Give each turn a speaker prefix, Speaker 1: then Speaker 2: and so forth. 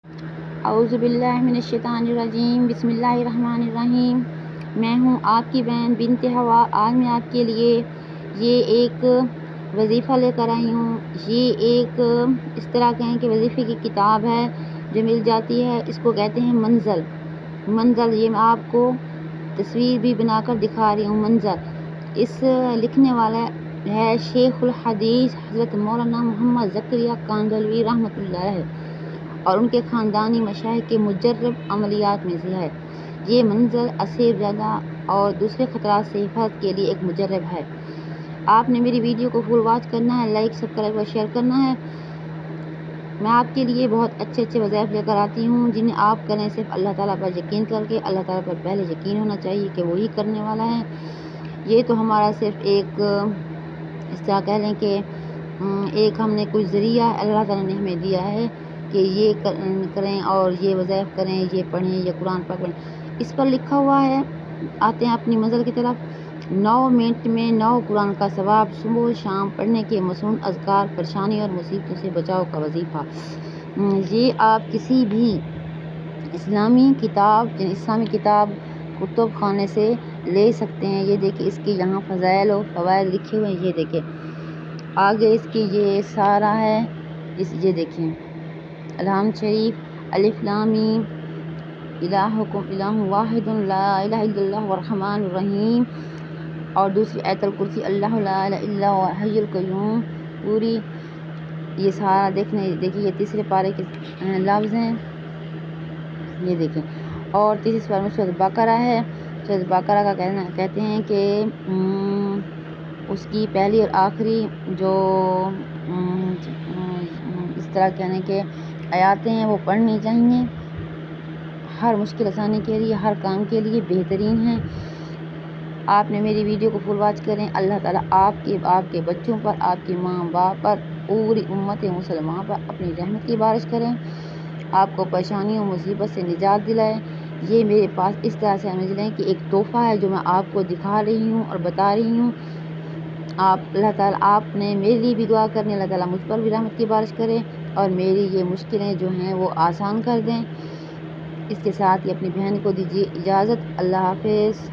Speaker 1: اعوذ باللہ من الشیطان الرجیم، بسم اللہ الرحمن الرحیم۔ میں ہوں آپ کی بہن بنت ہوا۔ آج میں آپ کے لیے یہ ایک وظیفہ لے کر آئی ہوں۔ یہ ایک اس طرح کہیں کہ وظیفے کی کتاب ہے جو مل جاتی ہے، اس کو کہتے ہیں منزل۔ منزل یہ میں آپ کو تصویر بھی بنا کر دکھا رہی ہوں۔ منزل اس لکھنے والا ہے شیخ الحدیث حضرت مولانا محمد زکریا کاندھلوی رحمۃ اللہ علیہ، اور ان کے خاندانی مشائخ کے مجرب عملیات میں سے ہے۔ یہ منزل اسیر زدہ اور دوسرے خطرات سے حفاظت کے لیے ایک مجرب ہے۔ آپ نے میری ویڈیو کو فل واچ کرنا ہے، لائک سبسکرائب اور شیئر کرنا ہے۔ میں آپ کے لیے بہت اچھے وظائف لے کر آتی ہوں جنہیں آپ کریں صرف اللہ تعالیٰ پر یقین کر کے۔ اللہ تعالیٰ پر پہلے یقین ہونا چاہیے کہ وہی کرنے والا ہے۔ یہ تو ہمارا صرف ایک اس طرح کہہ لیں کہ ایک ہم نے کچھ ذریعہ اللہ تعالیٰ نے ہمیں دیا ہے کہ یہ کریں اور یہ وظائف کریں، یہ پڑھیں، یہ قرآن پاک پڑھیں۔ اس پر لکھا ہوا ہے، آتے ہیں اپنی منزل کی طرف۔ 9 منٹ میں 9 قرآن کا ثواب، صبح و شام پڑھنے کے مصنون اذکار، پریشانی اور مصیبتوں سے بچاؤ کا وظیفہ۔ یہ آپ کسی بھی اسلامی کتاب کتب خانے سے لے سکتے ہیں۔ یہ دیکھیں اس کی یہاں فضائل و فوائد لکھے ہوئے ہیں۔ یہ دیکھیں آگے اس کی یہ سارا ہے، یہ دیکھیں الحمد شریف، الف لام میم، الہکم الہ واحد لا الہ الا اللہ الرحمن الرحیم، اور دوسری آیت الکرسی اللہ لا الہ الا هو الحی القیوم، پوری یہ سارا دیکھیں یہ تیسرے پارے کے لفظ ہیں۔ یہ دیکھیں اور تیسرے پارے میں سورۃ بقرہ ہے۔ سورۃ بقرہ کا کہتے ہیں کہ اس کی پہلی اور آخری جو اس طرح کہنے کے آیاتیں ہیں وہ پڑھنی چاہیے، ہر مشکل آسانی کے لیے، ہر کام کے لیے بہترین ہیں۔ آپ نے میری ویڈیو کو فل واچ کریں۔ اللہ تعالیٰ آپ کے بچوں پر، آپ کے ماں باپ پر، پوری امت مسلمان پر اپنی رحمت کی بارش کریں، آپ کو پریشانیوں مصیبت سے نجات دلائے۔ یہ میرے پاس اس طرح سے سمجھ کہ ایک تحفہ ہے جو میں آپ کو دکھا رہی ہوں اور بتا رہی ہوں۔ اللہ تعالیٰ آپ نے میرے لیے بھی دعا کرنی، اللہ تعالیٰ مجھ پر بھی رحمت کی بارش کرے اور میری یہ مشکلیں جو ہیں وہ آسان کر دیں۔ اس کے ساتھ ہی اپنی بہن کو دیجیے اجازت۔ اللہ حافظ۔